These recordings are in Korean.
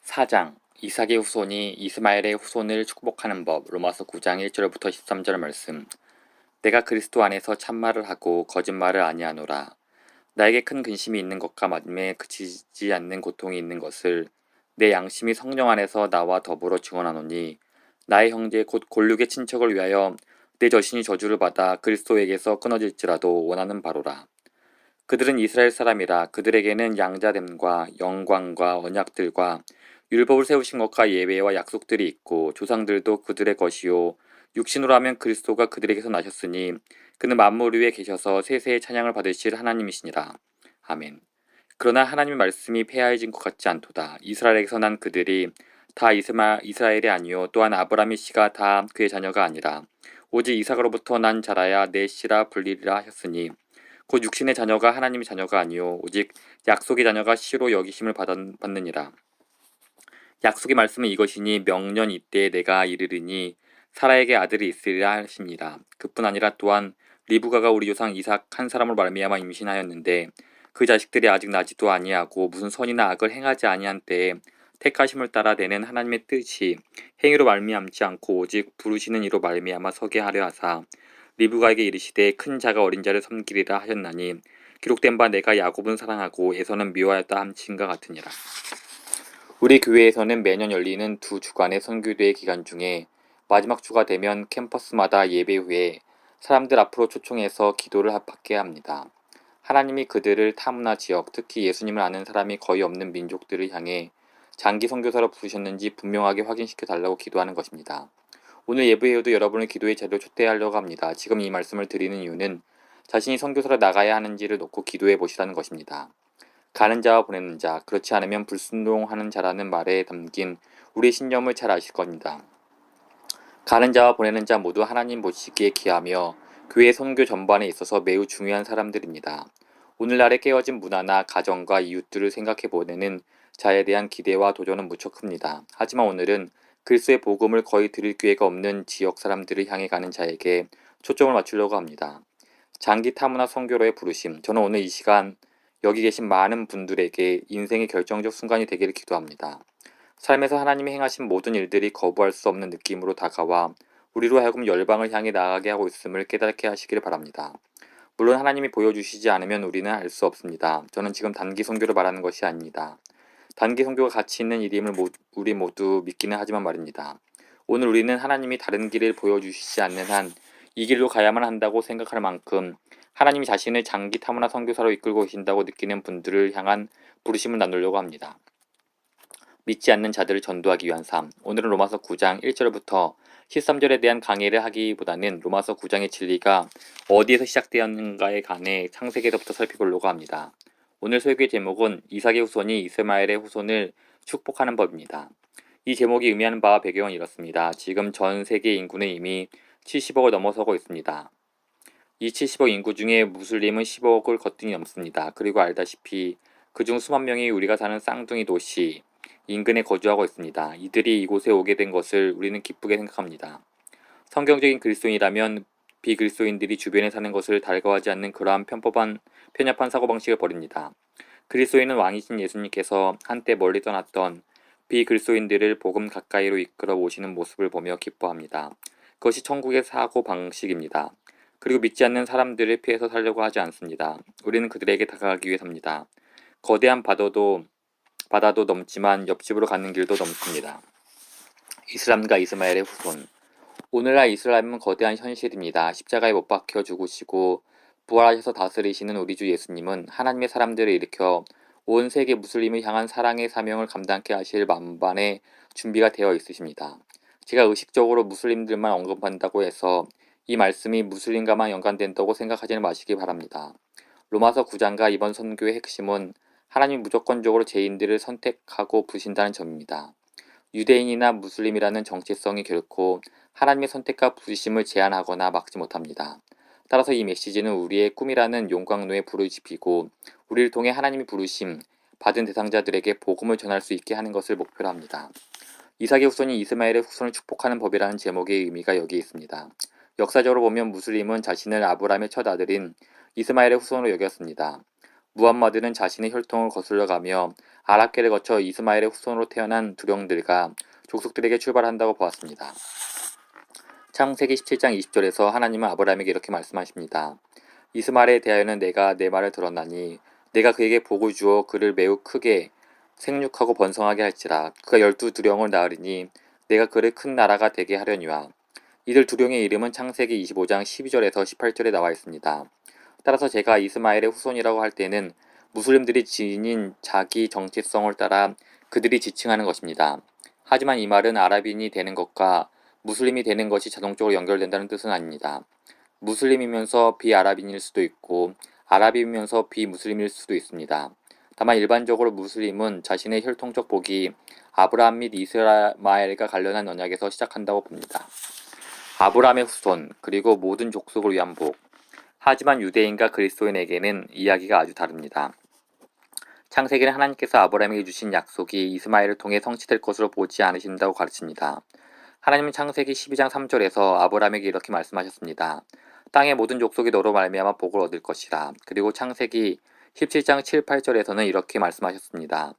4장 이삭의 후손이 이스마엘의 후손을 축복하는 법. 로마서 9장 1절부터 13절 말씀. 내가 그리스도 안에서 참말을 하고 거짓말을 아니하노라. 나에게 큰 근심이 있는 것과 마음에 그치지 않는 고통이 있는 것을 내 양심이 성령 안에서 나와 더불어 증언하노니, 나의 형제 곧 골육의 친척을 위하여 내 자신이 저주를 받아 그리스도에게서 끊어질지라도 원하는 바로라. 그들은 이스라엘 사람이라. 그들에게는 양자됨과 영광과 언약들과 율법을 세우신 것과 예배와 약속들이 있고, 조상들도 그들의 것이요 육신으로 하면 그리스도가 그들에게서 나셨으니 그는 만물 위에 계셔서 세세의 찬양을 받으실 하나님이시니라. 아멘. 그러나 하나님의 말씀이 폐하해진 것 같지 않도다. 이스라엘에게서 난 그들이 다 이스라엘이 아니요 또한 아브라함의 씨가 다 그의 자녀가 아니라 오직 이삭으로부터 난 자라야 내 씨라 불리리라 하셨으니, 곧 육신의 자녀가 하나님의 자녀가 아니요 오직 약속의 자녀가 씨로 여기심을 받느니라. 약속의 말씀은 이것이니, 명년 이때에 내가 이르리니 사라에게 아들이 있으리라 하십니다. 그뿐 아니라 또한 리브가가 우리 조상 이삭 한 사람으로 말미암아 임신하였는데, 그 자식들이 아직 나지도 아니하고 무슨 선이나 악을 행하지 아니한 때에 택하심을 따라 되는 하나님의 뜻이 행위로 말미암지 않고 오직 부르시는 이로 말미암아 서게 하려 하사, 리브가에게 이르시되 큰 자가 어린 자를 섬기리라 하셨나니, 기록된 바 내가 야곱은 사랑하고 에서는 미워하였다 함친과 같으니라. 우리 교회에서는 매년 열리는 두 주간의 선교대회 기간 중에 마지막 주가 되면 캠퍼스마다 예배 후에 사람들 앞으로 초청해서 기도를 받게 합니다. 하나님이 그들을 타문화 지역, 특히 예수님을 아는 사람이 거의 없는 민족들을 향해 장기 선교사로 부르셨는지 분명하게 확인시켜 달라고 기도하는 것입니다. 오늘 예배에도 여러분을 기도의 자리로 초대하려고 합니다. 지금 이 말씀을 드리는 이유는 자신이 선교사로 나가야 하는지를 놓고 기도해 보시라는 것입니다. 가는 자와 보내는 자, 그렇지 않으면 불순종하는 자라는 말에 담긴 우리의 신념을 잘 아실 겁니다. 가는 자와 보내는 자 모두 하나님 보시기에 귀하며 교회 선교 전반에 있어서 매우 중요한 사람들입니다. 오늘날의 깨어진 문화나 가정과 이웃들을 생각해 보내는 자에 대한 기대와 도전은 무척 큽니다. 하지만 오늘은 그리스도의 복음을 거의 들을 기회가 없는 지역 사람들을 향해 가는 자에게 초점을 맞추려고 합니다. 장기 타문화 선교로의 부르심. 저는 오늘 이 시간 여기 계신 많은 분들에게 인생의 결정적 순간이 되기를 기도합니다. 삶에서 하나님이 행하신 모든 일들이 거부할 수 없는 느낌으로 다가와 우리로 하여금 열방을 향해 나아가게 하고 있음을 깨닫게 하시기를 바랍니다. 물론 하나님이 보여주시지 않으면 우리는 알 수 없습니다. 저는 지금 단기 선교를 말하는 것이 아닙니다. 단기 선교가 가치 있는 일임을 우리 모두 믿기는 하지만 말입니다. 오늘 우리는 하나님이 다른 길을 보여주시지 않는 한 이 길로 가야만 한다고 생각할 만큼 하나님이 자신을 장기 타문화 선교사로 이끌고 계신다고 느끼는 분들을 향한 부르심을 나누려고 합니다. 믿지 않는 자들을 전도하기 위한 삶. 오늘은 로마서 9장 1절부터 13절에 대한 강의를 하기보다는 로마서 9장의 진리가 어디에서 시작되었는가에 관해 창세기에서부터 살펴보려고 합니다. 오늘 설교의 제목은 이삭의 후손이 이스마엘의 후손을 축복하는 법입니다. 이 제목이 의미하는 바와 배경은 이렇습니다. 지금 전 세계 인구는 이미 70억을 넘어서고 있습니다. 이 70억 인구 중에 무슬림은 15억을 거뜬히 넘습니다. 그리고 알다시피 그중 수만 명이 우리가 사는 쌍둥이 도시 인근에 거주하고 있습니다. 이들이 이곳에 오게 된 것을 우리는 기쁘게 생각합니다. 성경적인 그리스도인이라면 비그리스도인들이 주변에 사는 것을 달가워하지 않는 그러한 편협한 사고방식을 버립니다. 그리스도인은 왕이신 예수님께서 한때 멀리 떠났던 비그리스도인들을 복음 가까이로 이끌어 오시는 모습을 보며 기뻐합니다. 그것이 천국의 사고방식입니다. 그리고 믿지 않는 사람들을 피해서 살려고 하지 않습니다. 우리는 그들에게 다가가기 위해 삽니다. 거대한 바다도 넘지만 옆집으로 가는 길도 넘습니다. 이슬람과 이스마엘의 후손. 오늘날 이슬람은 거대한 현실입니다. 십자가에 못 박혀 죽으시고 부활하셔서 다스리시는 우리 주 예수님은 하나님의 사람들을 일으켜 온 세계 무슬림을 향한 사랑의 사명을 감당케 하실 만반의 준비가 되어 있으십니다. 제가 의식적으로 무슬림들만 언급한다고 해서 이 말씀이 무슬림과만 연관된다고 생각하지는 마시기 바랍니다. 로마서 9장과 이번 선교의 핵심은 하나님이 무조건적으로 죄인들을 선택하고 부르신다는 점입니다. 유대인이나 무슬림이라는 정체성이 결코 하나님의 선택과 부르심을 제한하거나 막지 못합니다. 따라서 이 메시지는 우리의 꿈이라는 용광로에 불을 지피고 우리를 통해 하나님이 부르심 받은 대상자들에게 복음을 전할 수 있게 하는 것을 목표로 합니다. 이삭의 후손이 이스마엘의 후손을 축복하는 법이라는 제목의 의미가 여기에 있습니다. 역사적으로 보면 무슬림은 자신을 아브라함의 첫 아들인 이스마엘의 후손으로 여겼습니다. 무함마드는 자신의 혈통을 거슬러가며 아랍계를 거쳐 이스마엘의 후손으로 태어난 두령들과 족속들에게 출발한다고 보았습니다. 창세기 17장 20절에서 하나님은 아브라함에게 이렇게 말씀하십니다. 이스마엘에 대하여는 내가 내 말을 들었나니 내가 그에게 복을 주어 그를 매우 크게 생육하고 번성하게 할지라. 그가 12두령을 낳으리니 내가 그를 큰 나라가 되게 하려니와. 이들 두령의 이름은 창세기 25장 12절에서 18절에 나와 있습니다. 따라서 제가 이스마엘의 후손이라고 할 때는 무슬림들이 지닌 자기 정체성을 따라 그들이 지칭하는 것입니다. 하지만 이 말은 아랍인이 되는 것과 무슬림이 되는 것이 자동적으로 연결된다는 뜻은 아닙니다. 무슬림이면서 비아랍인일 수도 있고 아랍이면서 비무슬림일 수도 있습니다. 다만 일반적으로 무슬림은 자신의 혈통적 복이 아브라함 및 이스마엘과 관련한 언약에서 시작한다고 봅니다. 아브라함의 후손 그리고 모든 족속을 위한 복. 하지만 유대인과 그리스도인에게는 이야기가 아주 다릅니다. 창세기는 하나님께서 아브라함에게 주신 약속이 이스마엘을 통해 성취될 것으로 보지 않으신다고 가르칩니다. 하나님은 창세기 12장 3절에서 아브라함에게 이렇게 말씀하셨습니다. 땅의 모든 족속이 너로 말미암아 복을 얻을 것이라. 그리고 창세기 17장 7, 8절에서는 이렇게 말씀하셨습니다.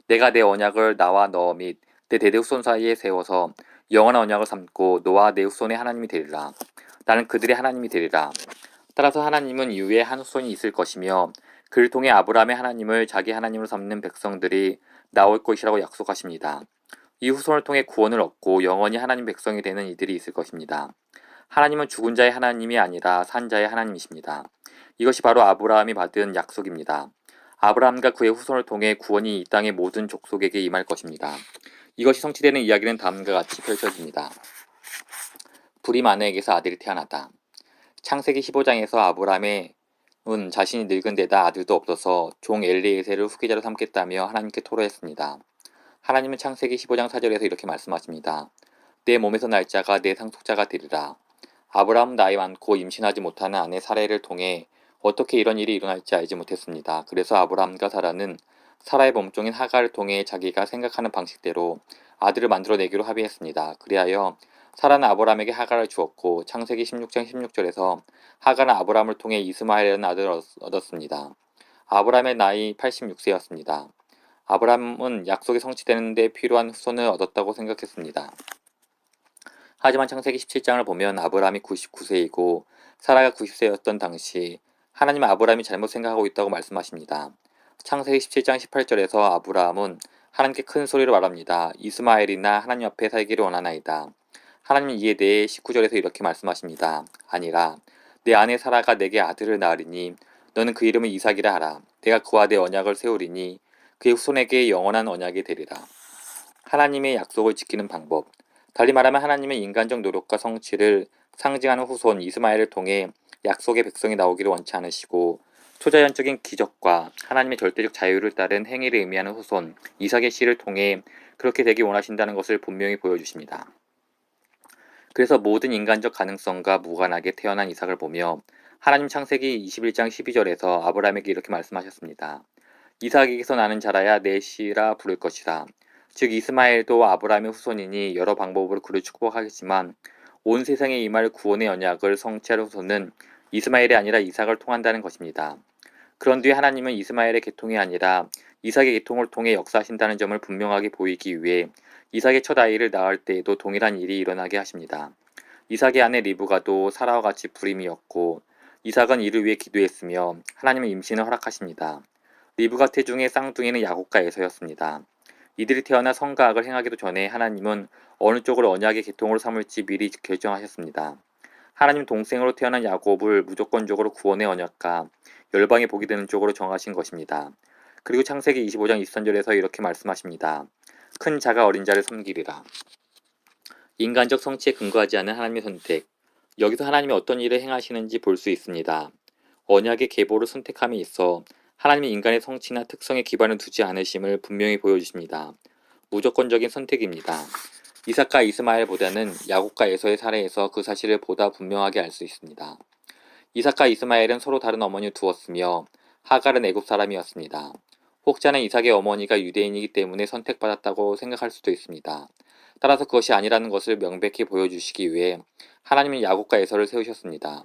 내가 내 언약을 나와 너 및 내 대대 후손 사이에 세워서 영원한 언약을 삼고 너와 내 후손의 하나님이 되리라. 나는 그들의 하나님이 되리라. 따라서 하나님은 이후에 한 후손이 있을 것이며 그를 통해 아브라함의 하나님을 자기 하나님으로 삼는 백성들이 나올 것이라고 약속하십니다. 이 후손을 통해 구원을 얻고 영원히 하나님 백성이 되는 이들이 있을 것입니다. 하나님은 죽은 자의 하나님이 아니라 산 자의 하나님이십니다. 이것이 바로 아브라함이 받은 약속입니다. 아브라함과 그의 후손을 통해 구원이 이 땅의 모든 족속에게 임할 것입니다. 이것이 성취되는 이야기는 다음과 같이 펼쳐집니다. 불임 아내에게서 아들이 태어났다. 창세기 15장에서 아브라함은 자신이 늙은 데다 아들도 없어서 종 엘리에셀을 후계자로 삼겠다며 하나님께 토로했습니다. 하나님은 창세기 15장 4절에서 이렇게 말씀하십니다. 내 몸에서 날 자가 내 상속자가 되리라. 아브라함은 나이 많고 임신하지 못하는 아내 사라를 통해 어떻게 이런 일이 일어날지 알지 못했습니다. 그래서 아브라함과 사라는 사라의 몸종인 하가를 통해 자기가 생각하는 방식대로 아들을 만들어내기로 합의했습니다. 그리하여 사라는 아브라함에게 하가를 주었고 창세기 16장 16절에서 하가는 아브라함을 통해 이스마엘이라는 아들을 얻었습니다. 아브라함의 나이 86세였습니다. 아브라함은 약속이 성취되는 데 필요한 후손을 얻었다고 생각했습니다. 하지만 창세기 17장을 보면 아브라함이 99세이고 사라가 90세였던 당시 하나님은 아브라함이 잘못 생각하고 있다고 말씀하십니다. 창세기 17장 18절에서 아브라함은 하나님께 큰 소리로 말합니다. 이스마엘이나 하나님 앞에 살기를 원하나이다. 하나님은 이에 대해 19절에서 이렇게 말씀하십니다. 아니라 내 아내 사라가 내게 아들을 낳으리니 너는 그 이름을 이삭이라 하라. 내가 그와 내 언약을 세우리니 그의 후손에게 영원한 언약이 되리라. 하나님의 약속을 지키는 방법. 달리 말하면 하나님은 인간적 노력과 성취를 상징하는 후손 이스마엘을 통해 약속의 백성이 나오기를 원치 않으시고 초자연적인 기적과 하나님의 절대적 자유를 따른 행위를 의미하는 후손 이삭의 씨를 통해 그렇게 되기 원하신다는 것을 분명히 보여주십니다. 그래서 모든 인간적 가능성과 무관하게 태어난 이삭을 보며 하나님 창세기 21장 12절에서 아브라함에게 이렇게 말씀하셨습니다. 이삭에게서 나는 자라야 내 씨라 부를 것이라. 즉 이스마엘도 아브라함의 후손이니 여러 방법으로 그를 축복하겠지만 온 세상에 임할 구원의 언약을 성취할 후손은 이스마엘이 아니라 이삭을 통한다는 것입니다. 그런 뒤에 하나님은 이스마엘의 계통이 아니라 이삭의 계통을 통해 역사하신다는 점을 분명하게 보이기 위해 이삭의 첫 아이를 낳을 때에도 동일한 일이 일어나게 하십니다. 이삭의 아내 리브가도 사라와 같이 불임이었고 이삭은 이를 위해 기도했으며 하나님은 임신을 허락하십니다. 리브가 태중의 쌍둥이는 야곱과 에서였습니다. 이들이 태어나 선과 악을 행하기도 전에 하나님은 어느 쪽을 언약의 계통으로 삼을지 미리 결정하셨습니다. 하나님 동생으로 태어난 야곱을 무조건적으로 구원의 언약과 열방의 복이 되는 쪽으로 정하신 것입니다. 그리고 창세기 25장 23절에서 이렇게 말씀하십니다. 큰 자가 어린 자를 섬기리라. 인간적 성취에 근거하지 않은 하나님의 선택. 여기서 하나님이 어떤 일을 행하시는지 볼 수 있습니다. 언약의 계보를 선택함에 있어 하나님이 인간의 성취나 특성에 기반을 두지 않으심을 분명히 보여주십니다. 무조건적인 선택입니다. 이삭과 이스마엘보다는 야곱과 에서의 사례에서 그 사실을 보다 분명하게 알 수 있습니다. 이삭과 이스마엘은 서로 다른 어머니를 두었으며 하갈은 애굽 사람이었습니다. 혹자는 이삭의 어머니가 유대인이기 때문에 선택받았다고 생각할 수도 있습니다. 따라서 그것이 아니라는 것을 명백히 보여주시기 위해 하나님은 야곱과 에서를 세우셨습니다.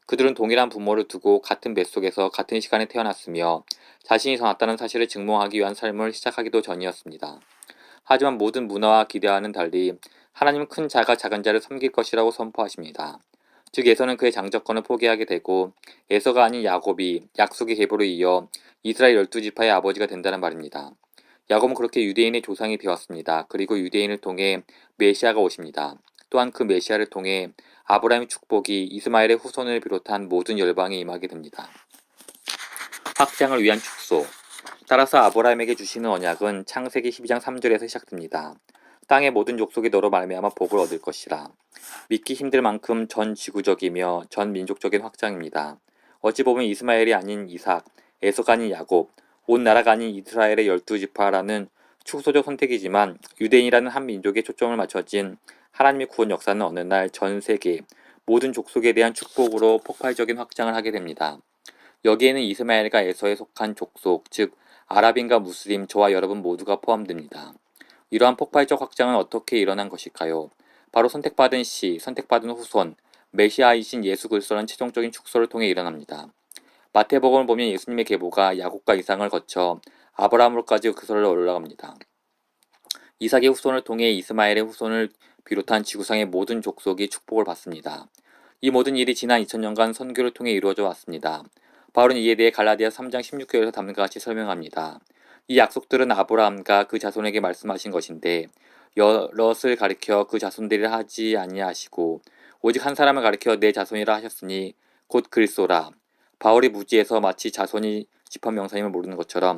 그들은 동일한 부모를 두고 같은 뱃속에서 같은 시간에 태어났으며 자신이 더 낫다는 사실을 증명하기 위한 삶을 시작하기도 전이었습니다. 하지만 모든 문화와 기대와는 달리 하나님은 큰 자가 작은 자를 섬길 것이라고 선포하십니다. 즉 에서는 그의 장자권을 포기하게 되고 에서가 아닌 야곱이 약속의 계보로 이어 이스라엘 12지파의 아버지가 된다는 말입니다. 야곱은 그렇게 유대인의 조상이 되었습니다. 그리고 유대인을 통해 메시아가 오십니다. 또한 그 메시아를 통해 아브라함의 축복이 이스마엘의 후손을 비롯한 모든 열방에 임하게 됩니다. 확장을 위한 축소. 따라서 아브라함에게 주시는 언약은 창세기 12장 3절에서 시작됩니다. 땅의 모든 족속이 너로 말미암아 복을 얻을 것이라. 믿기 힘들 만큼 전 지구적이며 전 민족적인 확장입니다. 어찌 보면 이스마엘이 아닌 이삭, 에서가 아닌 야곱, 온 나라가 아닌 이스라엘의 12지파라는 축소적 선택이지만 유대인이라는 한 민족에 초점을 맞춰진 하나님의 구원 역사는 어느 날 전 세계 모든 족속에 대한 축복으로 폭발적인 확장을 하게 됩니다. 여기에는 이스마엘과 에서에 속한 족속, 즉 아랍인과 무슬림, 저와 여러분 모두가 포함됩니다. 이러한 폭발적 확장은 어떻게 일어난 것일까요? 바로 선택받은 씨, 선택받은 후손, 메시아이신 예수 그리스도라는 최종적인 축소를 통해 일어납니다. 마태복음을 보면 예수님의 계보가 야곱과 이삭을 거쳐 아브라함으로까지 그설을 올라갑니다. 이삭의 후손을 통해 이스마엘의 후손을 비롯한 지구상의 모든 족속이 축복을 받습니다. 이 모든 일이 지난 2000년간 선교를 통해 이루어져 왔습니다. 바울은 이에 대해 갈라디아 3장 16절에서 다음과 같이 설명합니다. 이 약속들은 아브라함과 그 자손에게 말씀하신 것인데 여럿을 가리켜 그 자손들이라 하지 아니하시고 오직 한 사람을 가리켜 내 자손이라 하셨으니 곧 그리스도라. 바울이 무지해서 마치 자손이 집합명사임을 모르는 것처럼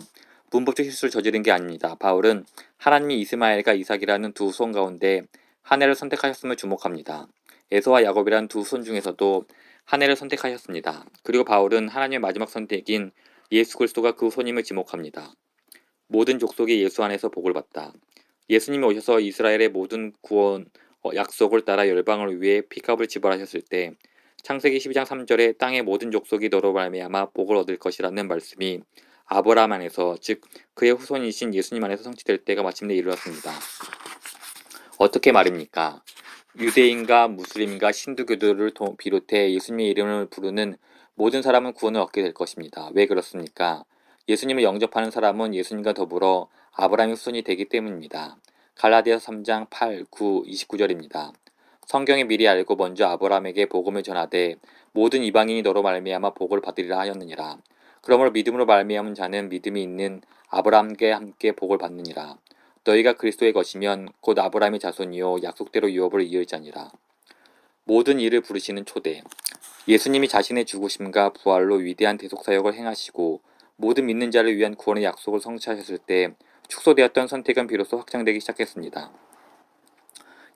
문법적 실수를 저지른 게 아닙니다. 바울은 하나님이 이스마엘과 이삭이라는 두 후손 가운데 한 해를 선택하셨음을 주목합니다. 에서와 야곱이라는 두 후손 중에서도 한 해를 선택하셨습니다. 그리고 바울은 하나님의 마지막 선택인 예수 그리스도가 그 후손임을 지목합니다. 모든 족속이 예수 안에서 복을 받다. 예수님이 오셔서 이스라엘의 모든 구원 약속을 따라 열방을 위해 피값을 지불하셨을 때 창세기 12장 3절에 땅의 모든 족속이 너로 말미암아 복을 얻을 것이라는 말씀이 아브라함 안에서, 즉 그의 후손이신 예수님 안에서 성취될 때가 마침내 이르렀습니다. 어떻게 말입니까? 유대인과 무슬림과 신두교도를 비롯해 예수님의 이름을 부르는 모든 사람은 구원을 얻게 될 것입니다. 왜 그렇습니까? 예수님을 영접하는 사람은 예수님과 더불어 아브라함의 후손이 되기 때문입니다. 갈라디아서 3장 8, 9, 29절입니다. 성경에 미리 알고 먼저 아브라함에게 복음을 전하되 모든 이방인이 너로 말미암아 복을 받으리라 하였느니라. 그러므로 믿음으로 말미암은 자는 믿음이 있는 아브라함과 함께 복을 받느니라. 너희가 그리스도의 것이면 곧 아브라함의 자손이요 약속대로 유업을 이을 자니라. 모든 일을 부르시는 초대. 예수님이 자신의 죽으심과 부활로 위대한 대속사역을 행하시고 모든 믿는 자를 위한 구원의 약속을 성취하셨을 때 축소되었던 선택은 비로소 확장되기 시작했습니다.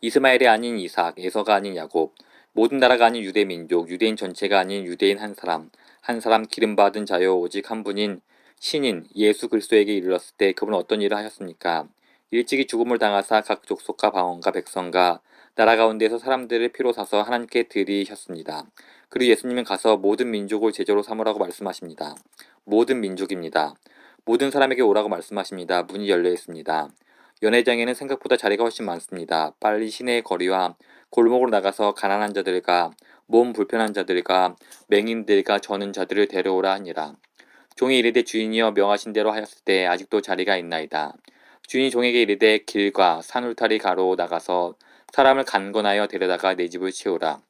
이스마엘이 아닌 이삭, 에서가 아닌 야곱, 모든 나라가 아닌 유대 민족, 유대인 전체가 아닌 유대인 한 사람 기름받은 자요 오직 한 분인 신인 예수 그리스도에게 이르렀을 때 그분은 어떤 일을 하셨습니까? 일찍이 죽음을 당하사 각 족속과 방언과 백성과 나라 가운데에서 사람들을 피로 사서 하나님께 드리셨습니다. 그리고 예수님은 가서 모든 민족을 제자로 삼으라고 말씀하십니다. 모든 민족입니다. 모든 사람에게 오라고 말씀하십니다. 문이 열려 있습니다. 연회장에는 생각보다 자리가 훨씬 많습니다. 빨리 시내의 거리와 골목으로 나가서 가난한 자들과 몸 불편한 자들과 맹인들과 저는 자들을 데려오라 하니라. 종이 이르되 주인이여 명하신 대로 하였을 때 아직도 자리가 있나이다. 주인이 종에게 이르되 길과 산 울타리 가로 나가서 사람을 간건하여 데려다가 내 집을 채우라.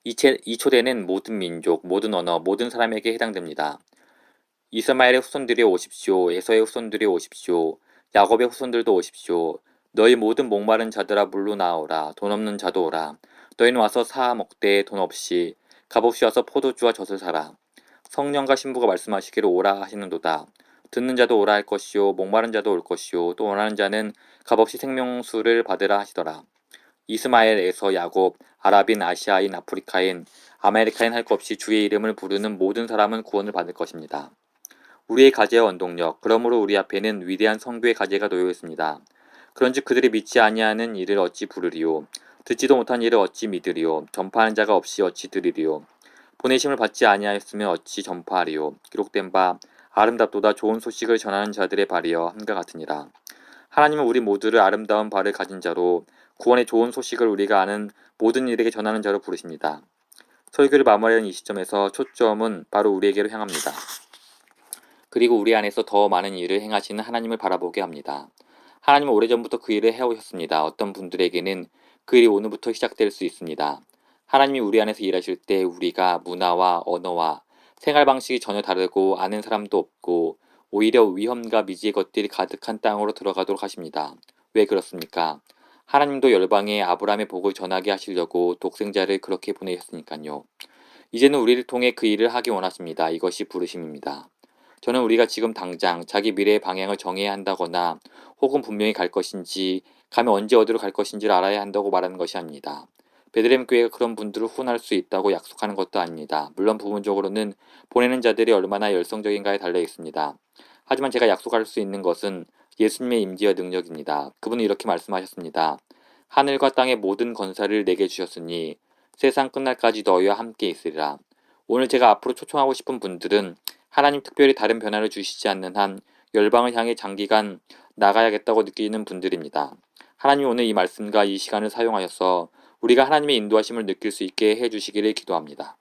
이 초대는 모든 민족, 모든 언어, 모든 사람에게 해당됩니다. 이스마엘의 후손들이 오십시오. 에서의 후손들이 오십시오. 야곱의 후손들도 오십시오. 너희 모든 목마른 자들아 물로 나오라. 돈 없는 자도 오라. 너희는 와서 사 먹되 돈 없이 값없이 와서 포도주와 젖을 사라. 성령과 신부가 말씀하시기를 오라 하시는도다. 듣는 자도 오라 할 것이요 목마른 자도 올 것이요 또 원하는 자는 값없이 생명수를 받으라 하시더라. 이스마엘, 에서, 야곱, 아랍인, 아시아인, 아프리카인, 아메리카인 할 것 없이 주의 이름을 부르는 모든 사람은 구원을 받을 것입니다. 우리의 가제와 원동력, 그러므로 우리 앞에는 위대한 성교의 가제가 놓여 있습니다. 그런즉 그들이 믿지 아니하는 일을 어찌 부르리요? 듣지도 못한 일을 어찌 믿으리요? 전파하는 자가 없이 어찌 들으리요? 보내심을 받지 아니하였으면 어찌 전파하리요? 기록된 바 아름답도다 좋은 소식을 전하는 자들의 발이여 함과 같으니라. 하나님은 우리 모두를 아름다운 발을 가진 자로 구원의 좋은 소식을 우리가 아는 모든 일에게 전하는 자로 부르십니다. 설교를 마무리하는 이 시점에서 초점은 바로 우리에게로 향합니다. 그리고 우리 안에서 더 많은 일을 행하시는 하나님을 바라보게 합니다. 하나님은 오래전부터 그 일을 해오셨습니다. 어떤 분들에게는 그 일이 오늘부터 시작될 수 있습니다. 하나님이 우리 안에서 일하실 때 우리가 문화와 언어와 생활 방식이 전혀 다르고 아는 사람도 없고 오히려 위험과 미지의 것들이 가득한 땅으로 들어가도록 하십니다. 왜 그렇습니까? 하나님도 열방에 아브라함의 복을 전하게 하시려고 독생자를 그렇게 보내셨으니까요. 이제는 우리를 통해 그 일을 하기 원하십니다. 이것이 부르심입니다. 저는 우리가 지금 당장 자기 미래의 방향을 정해야 한다거나 혹은 분명히 갈 것인지 가면 언제 어디로 갈 것인지를 알아야 한다고 말하는 것이 아닙니다. 베들레헴 교회가 그런 분들을 후원할 수 있다고 약속하는 것도 아닙니다. 물론 부분적으로는 보내는 자들이 얼마나 열성적인가에 달려 있습니다. 하지만 제가 약속할 수 있는 것은 예수님의 임재와 능력입니다. 그분은 이렇게 말씀하셨습니다. 하늘과 땅의 모든 권세를 내게 주셨으니 세상 끝날까지 너희와 함께 있으리라. 오늘 제가 앞으로 초청하고 싶은 분들은 하나님 특별히 다른 변화를 주시지 않는 한 열방을 향해 장기간 나가야겠다고 느끼는 분들입니다. 하나님 오늘 이 말씀과 이 시간을 사용하셔서 우리가 하나님의 인도하심을 느낄 수 있게 해주시기를 기도합니다.